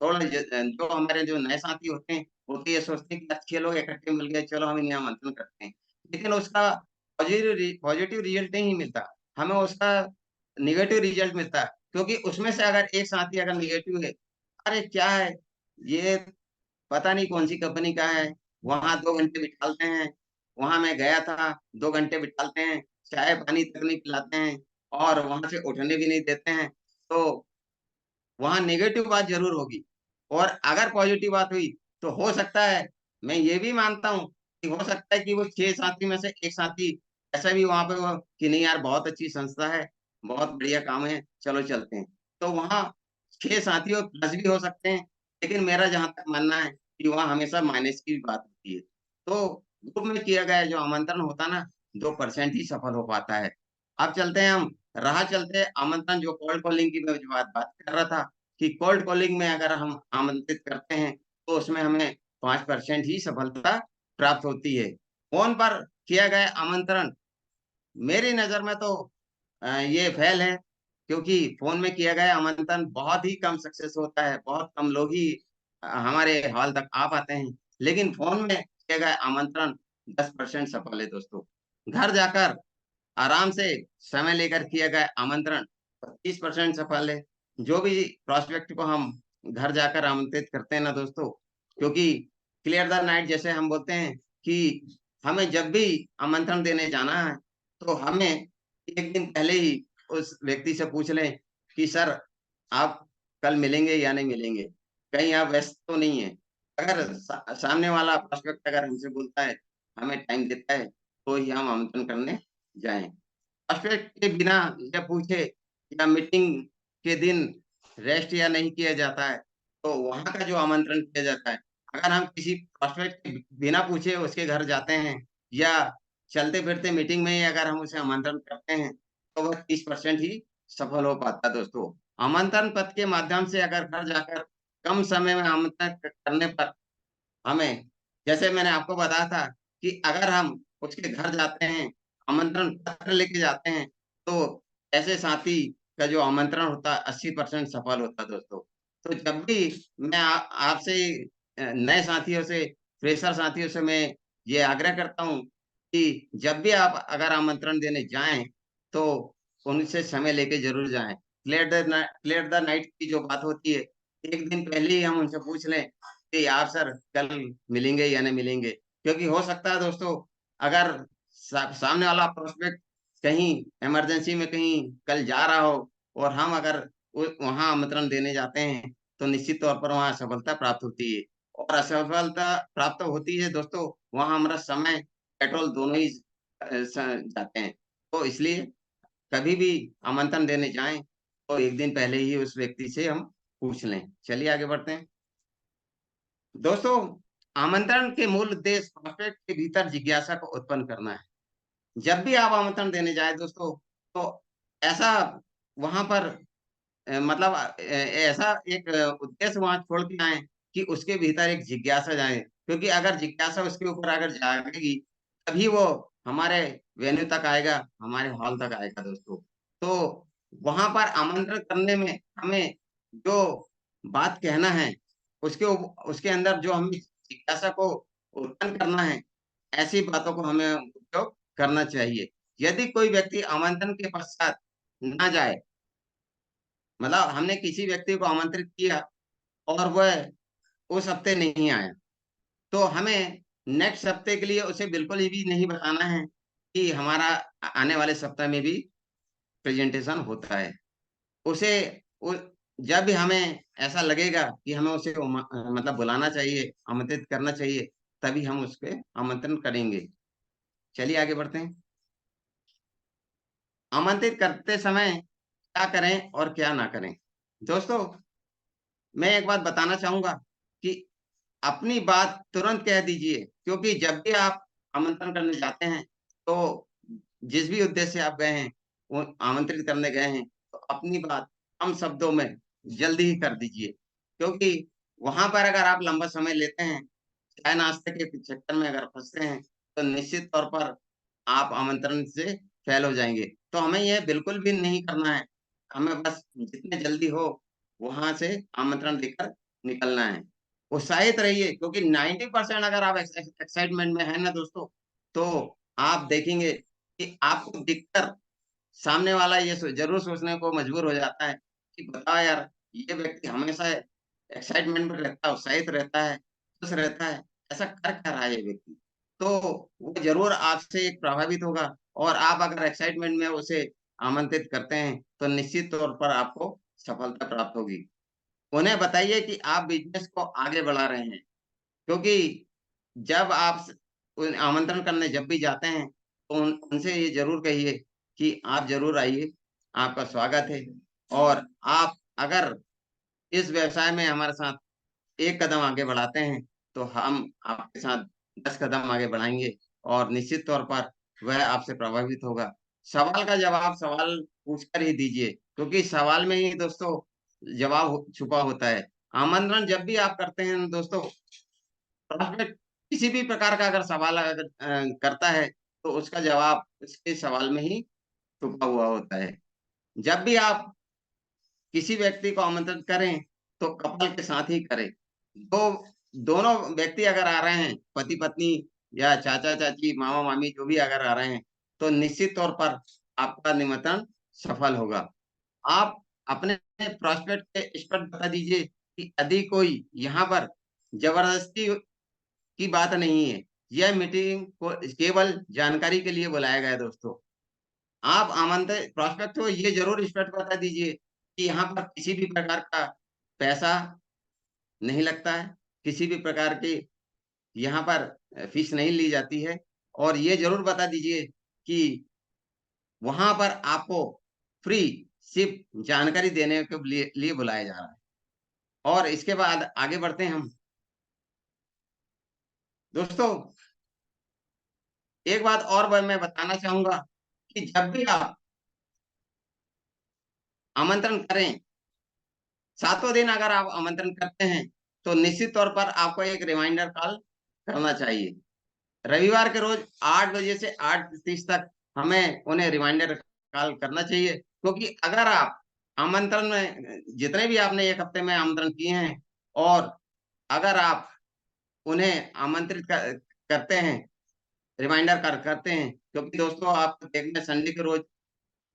थोड़ा जो हमारे जो नए साथी होते हैं, वो तो ये सोचते हैं कि 6 लोग इकट्ठे मिल गए, चलो हम इन्हें आमंत्रण करते हैं। लेकिन उसका पॉजिटिव रिजल्ट नहीं मिलता, हमें उसका नेगेटिव रिजल्ट मिलता है, क्योंकि उसमें से अगर एक साथी अगर नेगेटिव है, अरे क्या है, ये पता नहीं कौन-सी कंपनी का है, वहाँ 2 घंटे बिठाते हैं, वहाँ मैं गया था, 2 घंटे बिठाते हैं, चाय-पानी तक नहीं पिलाते हैं और वहाँ से उठने भी नहीं देते हैं। तो वहाँ नेगेटिव बात ज़रूर होगी, और अगर पॉज़िटिव बात हुई, तो हो सकता है, मैं ये भी मानता हूँ कि हो सकता है कि वो 6 साथी में से एक साथी ऐसा भी वहाँ पे हो कि नहीं यार, बहुत अच्छी संस्था है, बहुत बढ़िया काम है, चलो चलते हैं। तो वहाँ 6 साथियों प्लस भी हो सकते हैं, लेकिन मेरा जहाँ तक मानना है कि वहाँ हमेशा माइनस की भी बात होती है। तो ग्रुप में किया गया जो आमंत्रण होता है ना, 2% ही सफल हो पाता है। अब चलते हैं हम, राह चलते आमंत्रण, जो कोल्ड कॉलिंग की मैं जो बात कर रहा था कि कोल्ड कॉलिंग में अगर हम आमंत्रित करते हैं, तो उसमें हमें 5% ही सफलता प्राप्त होती है। फ़ोन पर किया गया आमंत्रण मेरी नज़र में तो ये फेल है, क्योंकि फ़ोन में किया गया आमंत्रण बहुत ही कम सक्सेस होता है, बहुत कम लोग ही हमारे हॉल तक आ पाते हैं। लेकिन फ़ोन में किया गया आमंत्रण 10% सफल है दोस्तों। घर जाकर आराम से समय लेकर किया गया आमंत्रण 25% सफल है। जो भी प्रोस्पेक्ट को हम घर जाकर आमंत्रित करते हैं ना दोस्तों, क्योंकि क्लियर द नाइट जैसे हम बोलते हैं कि हमें जब भी आमंत्रण देने जाना है, तो हमें 1 दिन पहले ही उस व्यक्ति से पूछ लें कि सर, आप कल मिलेंगे या नहीं मिलेंगे? कहीं आप व्यस्त तो नहीं हैं? अगर सामने वाला प्रोस्पेक्ट अगर हमसे बोलता है, हमें टाइम देता है, तो ही हम आमंत्रण करने जाएं। प्रोस्पेक्ट के बिना या पूछे या मीटिंग के दिन रेस्ट या नहीं किया जाता है, तो वहां का जो आमंत्रण किया जाता है, अगर हम किसी प्रोस्पेक्ट के बिना पूछे उसके घर जाते हैं या चलते फिरते मीटिंग में ही अगर हम उसे आमंत्रण करते हैं, तो वह 30% ही सफल हो पाता है दोस्तों। आमंत्रण पत्र के माध्यम से अगर घर जाकर कम समय में आमंत्रण करने पर हमें, जैसे मैंने आपको बताया था कि अगर हम उसके घर जाते हैं, आमंत्रण पत्र लेके जाते हैं, तो ऐसे साथी का जो आमंत्रण होता है 80% सफल होता है दोस्तों। तो जब भी मैं आपसे नए साथियों से, फ्रेशर साथियों से मैं ये आग्रह करता हूँ कि जब भी आप अगर आमंत्रण देने जाएं, तो उनसे समय लेके जरूर जाएं। क्लियर द नाइट की जो बात होती है, एक दिन पहले ही हम उनसे पूछ लें कि आप सर कल मिलेंगे या नहीं मिलेंगे, क्योंकि हो सकता है दोस्तों, अगर सामने वाला प्रोस्पेक्ट कहीं इमरजेंसी में कहीं कल जा रहा हो और हम अगर वहां आमंत्रण देने जाते हैं, तो निश्चित तौर पर वहां असफलता प्राप्त होती है। और असफलता प्राप्त होती है दोस्तों, वहां हमारा समय, पेट्रोल दोनों ही जाते हैं। तो इसलिए कभी भी आमंत्रण देने जाएं, तो एक दिन पहले ही उस व्यक्ति से हम पूछ लें। चलिए आगे बढ़ते हैं दोस्तों। आमंत्रण के मूल उद्देश्य प्रोस्पेक्ट के भीतर जिज्ञासा को उत्पन्न करना है। जब भी आप आमंत्रण देने जाए दोस्तों, तो ऐसा वहां पर मतलब ऐसा एक उद्देश्य वहां छोड़ के आए कि उसके भीतर एक जिज्ञासा जाए, क्योंकि अगर जिज्ञासा उसके ऊपर अगर जागेगी, तभी वो हमारे वेन्यू तक आएगा, हमारे हॉल तक आएगा दोस्तों। तो वहां पर आमंत्रण करने में हमें जो बात कहना है, उसके अंदर जो हमें जिज्ञासा को उत्पन्न करना है, ऐसी बातों को हमें उपयोग करना चाहिए। यदि कोई व्यक्ति आमंत्रण के पश्चात ना जाए, मतलब हमने किसी व्यक्ति को आमंत्रित किया और वह उस हफ्ते नहीं आया, तो हमें नेक्स्ट हफ्ते के लिए उसे बिल्कुल ही भी नहीं बताना है कि हमारा आने वाले सप्ताह में भी प्रेजेंटेशन होता है। उसे उ, जब भी हमें ऐसा लगेगा कि हमें उसे मतलब बुलाना चाहिए, आमंत्रित करना चाहिए, तभी हम उसके आमंत्रण करेंगे। चलिए आगे बढ़ते हैं। आमंत्रित करते समय क्या करें और क्या ना करें दोस्तों। मैं एक बात बताना चाहूंगा कि अपनी बात तुरंत कह दीजिए, क्योंकि जब भी आप आमंत्रण करने जाते हैं, तो जिस भी उद्देश्य से आप गए हैं, वो आमंत्रित करने गए हैं, तो अपनी बात कम शब्दों में जल्दी ही कर दीजिए। क्योंकि वहां पर अगर आप लंबा समय लेते हैं, चाय नाश्ते के चक्कर में अगर फंसते हैं, तो निश्चित तौर पर आप आमंत्रण से फेल हो जाएंगे। तो हमें यह बिल्कुल भी नहीं करना है। हमें बस जितने जल्दी हो वहां से आमंत्रण देकर निकलना है। उत्साहित रहिए, क्योंकि 90% अगर आप एक्साइटमेंट में है ना दोस्तों, तो आप देखेंगे कि आपको दिखकर सामने वाला ये जरूर सोचने को मजबूर हो जाता है कि बताओ यार, ये व्यक्ति हमेशा एक्साइटमेंट में रहता है, उत्साहित रहता है, खुश रहता है, ऐसा कर क्या रहा है ये व्यक्ति। तो वो जरूर आपसे एक प्रभावित होगा, और आप अगर एक्साइटमेंट में उसे आमंत्रित करते हैं, तो निश्चित तौर पर आपको सफलता प्राप्त होगी। उन्हें बताइए कि आप बिजनेस को आगे बढ़ा रहे हैं, क्योंकि जब आप आमंत्रण करने जब भी जाते हैं, तो उनसे ये जरूर कहिए कि आप जरूर आइए, आपका स्वागत है। और आप अगर इस व्यवसाय में हमारे साथ एक कदम आगे बढ़ाते हैं, तो हम आपके साथ 10 कदम आगे बढ़ाएंगे, और निश्चित तौर पर वह आपसे प्रभावित होगा। सवाल का जवाब सवाल पूछकर ही दीजिए, क्योंकि सवाल में ही दोस्तों जवाब छुपा होता है। आमंत्रण जब भी आप करते हैं दोस्तों, प्रोस्पेक्ट किसी भी प्रकार का अगर सवाल अगर करता है, तो उसका जवाब उसके सवाल में ही छुपा हुआ होता है। जब भी आप किसी व्यक्ति को आमंत्रित करें, तो कपल के साथ ही करें। दोनों व्यक्ति अगर आ रहे हैं, पति पत्नी या चाचा चाची, मामा मामी, जो भी अगर आ रहे हैं, तो निश्चित तौर पर आपका निमंत्रण सफल होगा। आप अपने प्रोस्पेक्ट के स्पष्ट बता दीजिए कि यदि कोई यहाँ पर जबरदस्ती की बात नहीं है, यह मीटिंग को केवल जानकारी के लिए बुलाया गया है दोस्तों। आप आमंत्रित प्रोस्पेक्ट को ये जरूर स्पष्ट बता दीजिए कि यहाँ पर किसी भी प्रकार का पैसा नहीं लगता है, किसी भी प्रकार की यहाँ पर फीस नहीं ली जाती है। और ये जरूर बता दीजिए कि वहां पर आपको फ्री सिर्फ जानकारी देने के लिए बुलाया जा रहा है। और इसके बाद आगे बढ़ते हैं हम दोस्तों। एक बात और मैं बताना चाहूंगा कि जब भी आप आमंत्रण करें, 7वें दिन अगर आप आमंत्रण करते हैं, तो निश्चित तौर पर आपको एक रिमाइंडर कॉल करना चाहिए। रविवार के रोज 8 बजे से 8:30 तक हमें उन्हें रिमाइंडर कॉल करना चाहिए, क्योंकि अगर आप आमंत्रण में, जितने भी आपने एक हफ्ते में आमंत्रण किए हैं, और अगर आप उन्हें आमंत्रित करते हैं, रिमाइंडर करते हैं, क्योंकि दोस्तों आप देखना संडे के रोज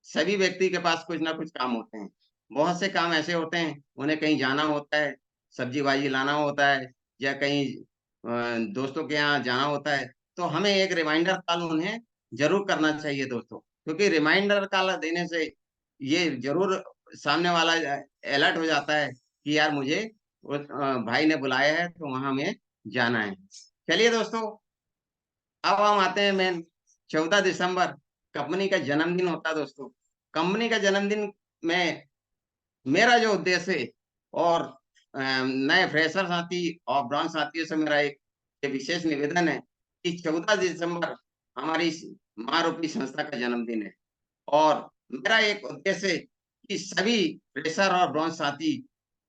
सभी व्यक्ति के पास कुछ ना कुछ काम होते हैं। बहुत से काम ऐसे होते हैं, उन्हें कहीं जाना होता है, सब्जी भाजी लाना होता है, या कहीं दोस्तों के यहाँ जाना होता है। तो हमें एक रिमाइंडर कॉल उन्हें जरूर करना चाहिए दोस्तों, क्योंकि रिमाइंडर कॉल देने से ये जरूर सामने वाला अलर्ट हो जाता है कि यार मुझे उस भाई ने बुलाया है, तो वहां हमें जाना है। चलिए दोस्तों, अब हम आते हैं मेन। 14 दिसंबर कंपनी का जन्मदिन होता है दोस्तों। कंपनी का जन्मदिन में मेरा जो उद्देश्य है, और नए फ्रेशर साथी और ब्रांच साथियों से मेरा एक विशेष निवेदन है कि 14 दिसंबर हमारी इस माँ रूपी संस्था का जन्मदिन है। और मेरा एक उद्देश्य है कि सभी फ्रेशर और ब्रांच साथी,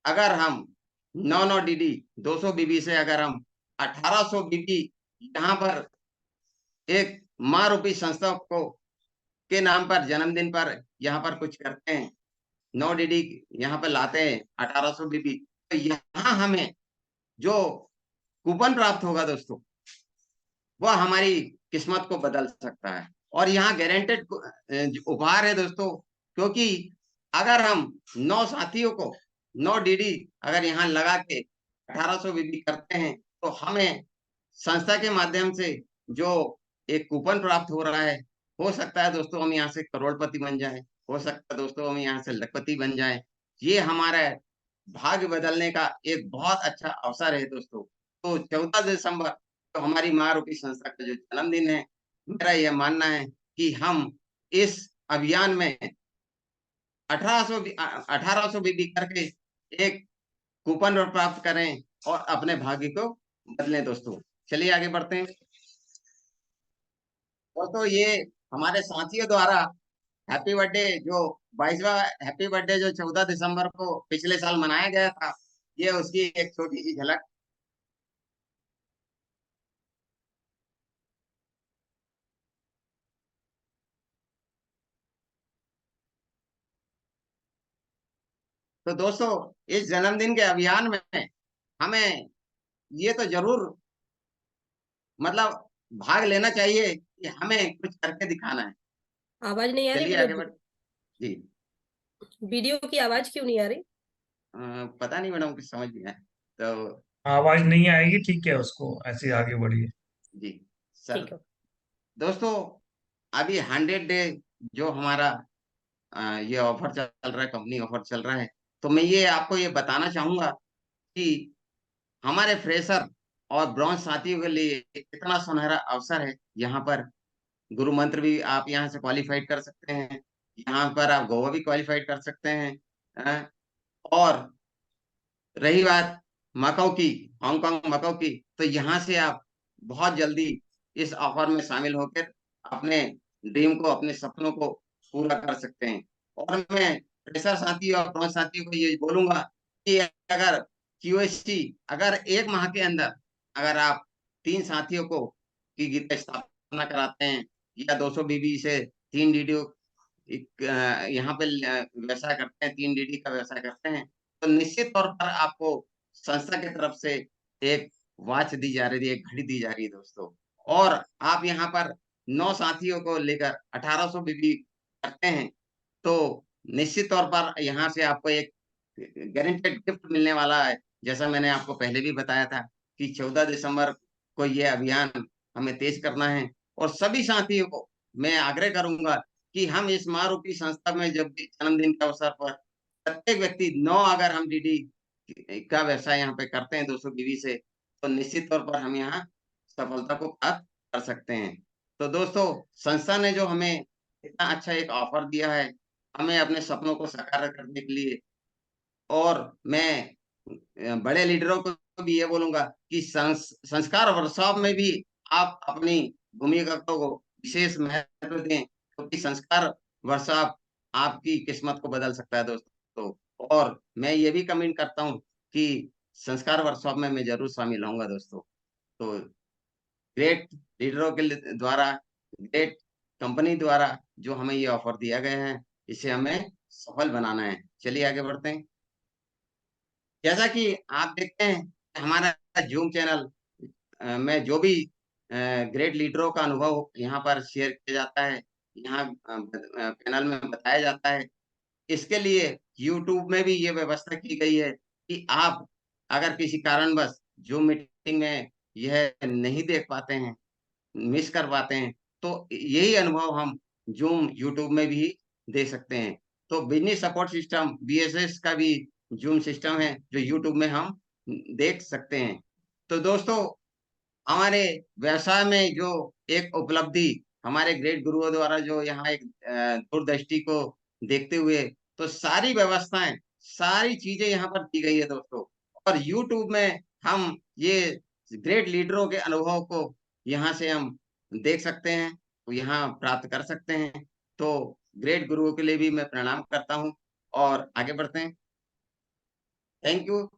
अगर हम 9 DD 200 बीबी से अगर हम 1800 बीबी यहाँ पर एक माँ रूपी संस्था को के नाम पर जन्मदिन पर यहाँ पर कुछ करते हैं, 9 DD यहाँ पर लाते हैं 1800 बीबी, तो यहाँ हमें जो कूपन प्राप्त होगा दोस्तों, वह हमारी किस्मत को बदल सकता है। और यहाँ गारंटेड उपहार है दोस्तों, क्योंकि अगर हम 9 साथियों को 9 DD अगर यहाँ लगा के 1800 बीबी करते हैं, तो हमें संस्था के माध्यम से जो एक कूपन प्राप्त हो रहा है, हो सकता है दोस्तों हम यहाँ से करोड़पति बन जाए, हो सकता है दोस्तों हम यहाँ से लखपति बन जाए। ये हमारा भाग्य बदलने का एक बहुत अच्छा अवसर है दोस्तों। तो 14 दिसंबर तो हमारी माँ रूपी संस्था का जो जन्मदिन है, मेरा यह मानना है कि हम इस अभियान में 1800 बीबी करके एक कूपन प्राप्त करें और अपने भाग्य को बदलें दोस्तों। चलिए आगे बढ़ते हैं दोस्तों। ये हमारे साथियों द्वारा हैप्पी बर्थडे जो 22वां हैप्पी बर्थडे जो 14 दिसंबर को पिछले साल मनाया गया था, ये उसकी एक छोटी सी झलक। तो दोस्तों, इस जन्मदिन के अभियान में हमें ये तो जरूर मतलब भाग लेना चाहिए कि हमें कुछ करके दिखाना है। आवाज नहीं आ रही चलिए आगे विनोद बढ़ जी। जी, वीडियो की आवाज क्यों नहीं आ रही? पता नहीं मैडम, कुछ समझ नहीं आया तो। आवाज नहीं आएगी, ठीक है, उसको ऐसे आगे बढ़िए। जी सर। ठीक है। दोस्तों, अभी 100 डे जो हमारा ये ऑफर चल रहा है, कंपनी ऑफर चल रहा है, तो मैं ये आपको ये बताना चाहूंगा कि हमारे फ्रेशर और ब्रॉन्ज साथियों के लिए इतना सुनहरा अवसर है। यहाँ पर गुरु मंत्र भी आप यहाँ से क्वालिफाइड कर सकते हैं, यहाँ पर आप गोवा भी क्वालिफाइड कर सकते हैं। और रही बात मकाऊ की, हांगकांग मकाऊ की, तो यहाँ से आप बहुत जल्दी इस ऑफर में शामिल होकर अपने ड्रीम को, अपने सपनों को पूरा कर सकते हैं। और मैं फ्रेशर साथी और ब्रॉन्ज साथियों को ये बोलूंगा कि अगर QSC अगर 1 माह के अंदर अगर आप 3 साथियों को की गीता स्थापना कराते हैं, या 200 बीबी से 3 DD यहाँ पे व्यवसाय करते हैं, 3 DD का व्यवसाय करते हैं, तो निश्चित तौर पर आपको संस्था की तरफ से एक वॉच दी जा रही है, एक घड़ी दी जा रही है दोस्तों। और आप यहाँ पर 9 साथियों को लेकर 1800 बीबी करते हैं, तो निश्चित तौर पर यहाँ से आपको एक गारंटेड गिफ्ट मिलने वाला है। जैसा मैंने आपको पहले भी बताया था कि 14 दिसंबर को ये अभियान हमें तेज करना है। और सभी साथियों को मैं आग्रह करूंगा कि हम इस माँ रूपी संस्था में जब भी जन्मदिन के अवसर पर प्रत्येक व्यक्ति 9 अगर हम DD का व्यवसाय यहाँ पे करते हैं 200 बीवी से, तो निश्चित तौर पर हम यहाँ सफलता को प्राप्त कर सकते हैं। तो दोस्तों, संस्था ने जो हमें इतना अच्छा एक ऑफर दिया है हमें अपने सपनों को साकार करने के लिए, और मैं बड़े लीडरों को भी ये बोलूंगा कि संस्कार वर्कशॉप में भी आप अपनी भूमिका को विशेष महत्व दें, क्योंकि संस्कार वर्कशॉप आपकी किस्मत को बदल सकता है दोस्तों। और मैं ये भी कमेंट करता हूँ कि संस्कार वर्कशॉप में मैं जरूर शामिल होऊंगा दोस्तों। तो ग्रेट लीडरों के द्वारा, ग्रेट कंपनी द्वारा जो हमें ये ऑफर दिया गया है, इसे हमें सफल बनाना है। चलिए आगे बढ़ते हैं। जैसा कि आप देखते हैं हमारा जूम चैनल में जो भी ग्रेट लीडरों का अनुभव यहाँ पर शेयर किया जाता है, यहाँ पैनल में बताया जाता है, इसके लिए यूट्यूब में भी ये व्यवस्था की गई है कि आप अगर किसी कारणवश जूम मीटिंग में यह नहीं देख पाते हैं, मिस कर पाते हैं, तो यही अनुभव हम जूम यूट्यूब में भी दे सकते हैं। तो बिजनेस सपोर्ट सिस्टम बीएसएस का भी जूम सिस्टम है जो यूट्यूब में हम देख सकते हैं। तो दोस्तों, हमारे व्यवसाय में जो एक उपलब्धि हमारे ग्रेट गुरुओं द्वारा जो यहाँ एक दूरदृष्टि को देखते हुए तो सारी व्यवस्थाएं, सारी चीजें यहाँ पर दी गई है दोस्तों। और यूट्यूब में हम ये ग्रेट लीडरों के अनुभव को यहाँ से हम देख सकते हैं, तो यहाँ प्राप्त कर सकते हैं। तो ग्रेट गुरुओं के लिए भी मैं प्रणाम करता हूँ और आगे बढ़ते हैं। Thank you.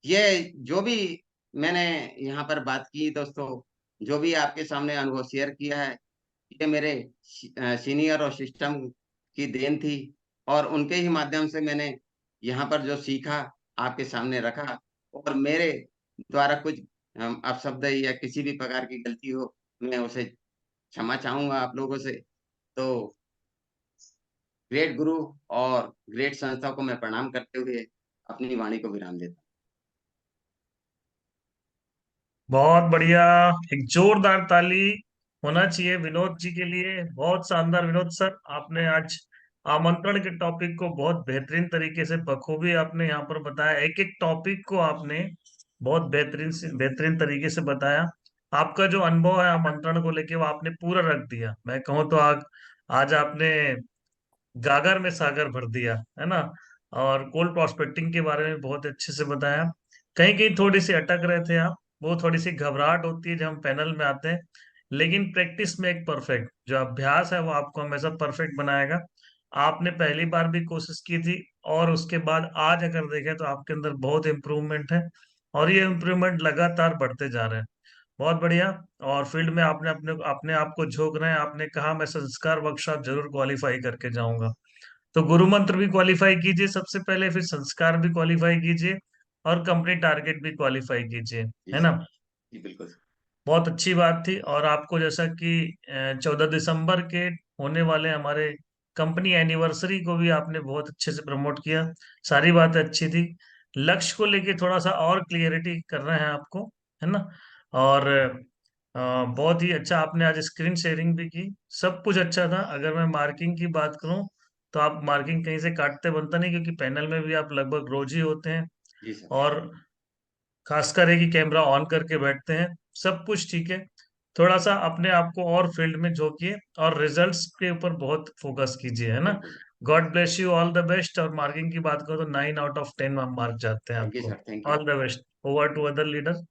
ये जो भी मैंने यहाँ पर बात की दोस्तों, जो भी आपके सामने अनुभव शेयर किया है, ये मेरे सीनियर और सिस्टम की देन थी, और उनके ही माध्यम से मैंने यहाँ पर जो सीखा आपके सामने रखा। और मेरे द्वारा कुछ अपशब्द या किसी भी प्रकार की गलती हो, मैं उसे क्षमा चाहूंगा आप लोगों से। तो ग्रेट गुरु और ग्रेट संस्था को मैं प्रणाम करते हुए अपनी वाणी को विराम देता बहुत बढ़िया। एक जोरदार ताली होना चाहिए विनोद जी के लिए। बहुत शानदार विनोद सर, आपने आज आमंत्रण के टॉपिक को बहुत बेहतरीन तरीके से बखूबी आपने यहाँ पर बताया। एक एक टॉपिक को आपने बहुत बेहतरीन तरीके से बताया। आपका जो अनुभव है आमंत्रण को लेके वो आपने पूरा रख दिया। मैं कहूँ तो आज आपने गागर में सागर भर दिया, है ना। और कोल्ड प्रोस्पेक्टिंग के बारे में बहुत अच्छे से बताया। कहीं कहीं थोड़ी सी अटक रहे थे आप, वो थोड़ी सी घबराहट होती है जब हम पैनल में आते हैं, लेकिन प्रैक्टिस में एक परफेक्ट जो अभ्यास है वो आपको हमेशा परफेक्ट बनाएगा। आपने पहली बार भी कोशिश की थी और उसके बाद आज अगर देखें तो आपके अंदर बहुत इम्प्रूवमेंट है, और ये इम्प्रूवमेंट लगातार बढ़ते जा रहे हैं। बहुत बढ़िया। और फील्ड में आपने अपने अपने आप को झोंक रहे हैं। आपने कहा मैं संस्कार वर्कशॉप जरूर क्वालिफाई करके जाऊंगा। तो गुरु मंत्र भी क्वालिफाई कीजिए सबसे पहले, फिर संस्कार भी क्वालिफाई कीजिए, और कंपनी टारगेट भी क्वालिफाई कीजिए, जी है सर। ना। जी बिल्कुल सर। बहुत अच्छी बात थी। और आपको जैसा कि 14 दिसंबर के होने वाले हमारे कंपनी एनिवर्सरी को भी आपने बहुत अच्छे से प्रमोट किया। सारी बातें अच्छी थी। लक्ष्य को लेके थोड़ा सा और क्लियरिटी कर रहे हैं आपको, है ना। और बहुत ही अच्छा आपने आज स्क्रीन शेयरिंग भी की। सब कुछ अच्छा था। अगर मैं मार्किंग की बात करूं तो आप मार्किंग कहीं से काटते बनता नहीं, क्योंकि पैनल में भी आप लगभग रोज ही होते हैं। जी सर। और खासकर है कि कैमरा ऑन करके बैठते हैं। सब कुछ ठीक है। थोड़ा सा अपने आप को और फील्ड में झोंकिए और रिजल्ट्स के ऊपर बहुत फोकस कीजिए, है ना। बिल्कुल। God bless you, all the best. और मार्किंग की बात करो तो 9 आउट ऑफ 10 मार्क जाते हैं थैंक यू आपको। Sir. Thank you. All the best. Over to other leader.